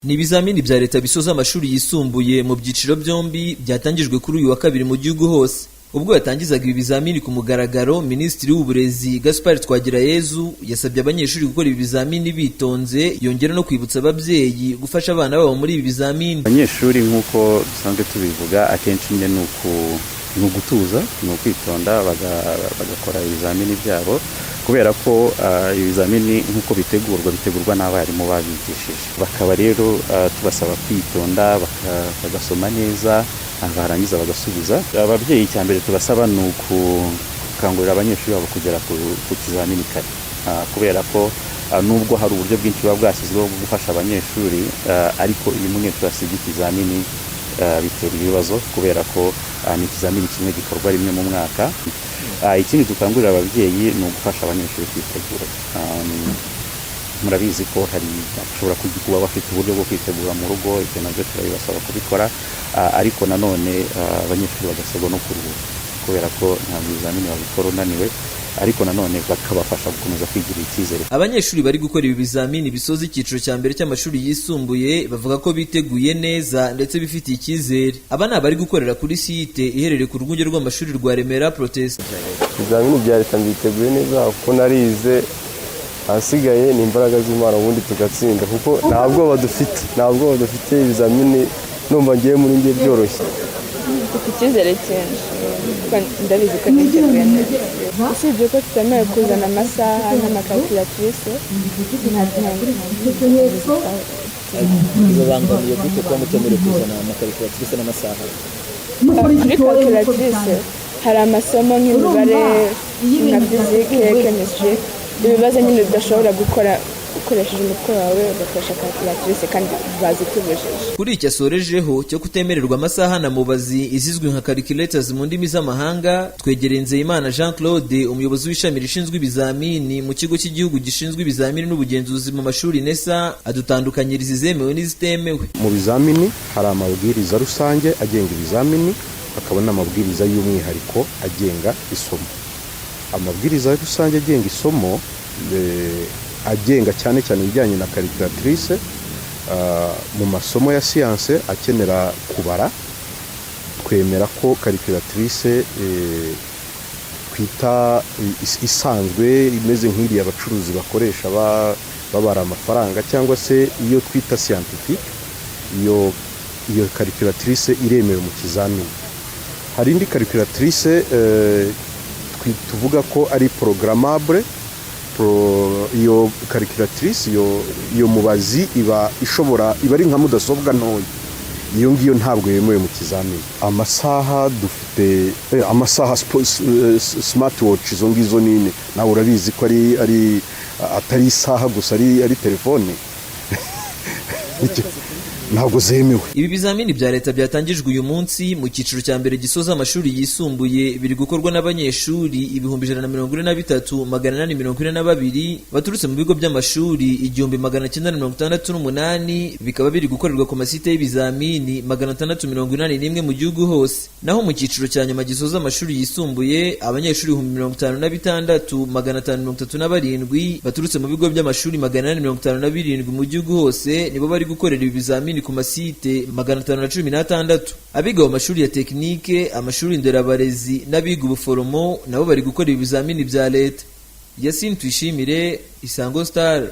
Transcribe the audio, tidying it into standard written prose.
Ni ibizamini bya leta bisoza amashuri yisumbuye mu byiciro byombi byatangijwe kuri uyu wa kabiri mu gihugu hose. Ubwo yatangizaga ibi bizamini ku mugaragaro, Minisitiri w'Uburezi Gaspard Twagirayezu yasabye abanyeshuri gukora ibi bizamini bitonze, yongera no kwibutsa ababyeyi gufasha abana babo muri ibi bizamini. Abanyeshuri nk'uko dusanzwe tubivuga, akenshi nyine ni ugutuza, ni ukwitonda bagakora ibizamini byabo, kubera ko ibizamini nk'uko bitegurwa n'abarimu babigishije. Bakaba rero tubasaba kwitonda, bagasoma neza, barangiza bagasubiza. Ababyeyi cya mbere tubasaba ni ukukangurira abanyeshuri babo kugera ku kizamini kare, kubera ko nubwo hari uburyo bwinshi buba bwashyizweho bwo gufasha abanyeshuri, ariko iyo umunyeshuri asibye ikizamini bitera ibibazo, kubera ko ni ikizamini kimwe gikorwa rimwe mu mwaka. Ikindi dukangurira ababyeyi ni ugufasha abanyeshuri kwitegura. Murabizi ko hari bashobora kuba bafite uburyo bwo kwitegura mu rugo, ibyo nabyo turabibasaba kubikora, ariko nanone abanyeshuri bagasabwa no kuruhuka, kubera ko ntabwo ibizamini babikora unaniwe, ariko nanone bakabafasha gukomeza kwigirira icyizere. Abanyeshuri bari gukora ibi bizamini bisoza icyiciro cya mbere cy'amashuri yisumbuye bavuga ko biteguye neza ndetse bifitiye icyizere. Aba ni abari gukorera kuri site iherereye ku rwunge rw'amashuri rwa Remera Protest. Ibizamini bya leta mbiteguye neza kuko narize, ahasigaye ni imbaraga z'Imana ubundi tugatsinda, kuko nta bwoba dufite ibizamini, numva ngiye muri njye byoroshye. Mfite icyizere cyinshi kuko ndabizi ko niteguye neza, usibye ko tutemewe kuzana amasaha n'amakalkulatrice. Bibangamiye gute kuba mutemerewe kuzana amakalkulatrice n'amasaha? Kuri kalkulatrice hari amasomo nk'imibare nka fizike, chemistry, ibibazo nyine udashobora gukora ukoresheje umutwe wawe, ugakoresha kalkulatrice kandi bazitubujije. Kuri icyo asorejeho cyo kutemererwa amasaha na mubazi izizwi nka calculators mu ndimi z'amahanga, twegereye Nzeyimana Jean Claude, umuyobozi w'ishami rishinzwe ibizamini mu kigo cy'igihugu gishinzwe ibizamini n'ubugenzuzi mu mashuri NESA, adutandukanyiriza izemewe n'izitemewe. Mu bizamini hari amabwiriza rusange agenga ibizamini, hakaba n'amabwiriza y'umwihariko agenga isomo. Amabwiriza rusange agenga isomo agenga cyane cyane ibijyanye na calculatrice mu masomo ya siyanse akenera kubara. Twemera ko calculatrice twita isanzwe imeze nk'iriya abacuruzi bakoresha babara amafaranga, cyangwa se iyo twita scientifique, iyo calculatrice iremewe mu kizamini. Hari indi calculatrice tuvuga ko ari programmable. Iyo calculatrice, iyo mubazi iba ari nka mudasobwa ntoya, iyo ngiyo ntabwo yemewe mu kizamini. Amasaha dufite amasaha smartwatch, izo ngizo nini nawe urabizi ko atari isaha gusa, ari telefone ntabwo zemewe. Ibi bizamini bya leta byatangijwe uyu munsi mu cyiciro cya mbere gisoza amashuri yisumbuye, biri gukorwa n'abanyeshuri 143,842 baturutse mu bigo by'amashuri 1968, bikaba biri gukorerwa ku masite y'ibizamini 681 mu gihugu hose. Naho mu cyiciro cya nyuma gisoza amashuri yisumbuye, abanyeshuri 56,537 baturutse mu bigo by'amashuri 857 mu gihugu hose nibo bari gukorera ibi bizamini ku masite 516. Abiga mu mashuri ya tekinike, amashuri nderabarezi n'abiga ubuforomo nabo bari gukora ibizamini bya leta. Yasin Twishimire, Isango Star.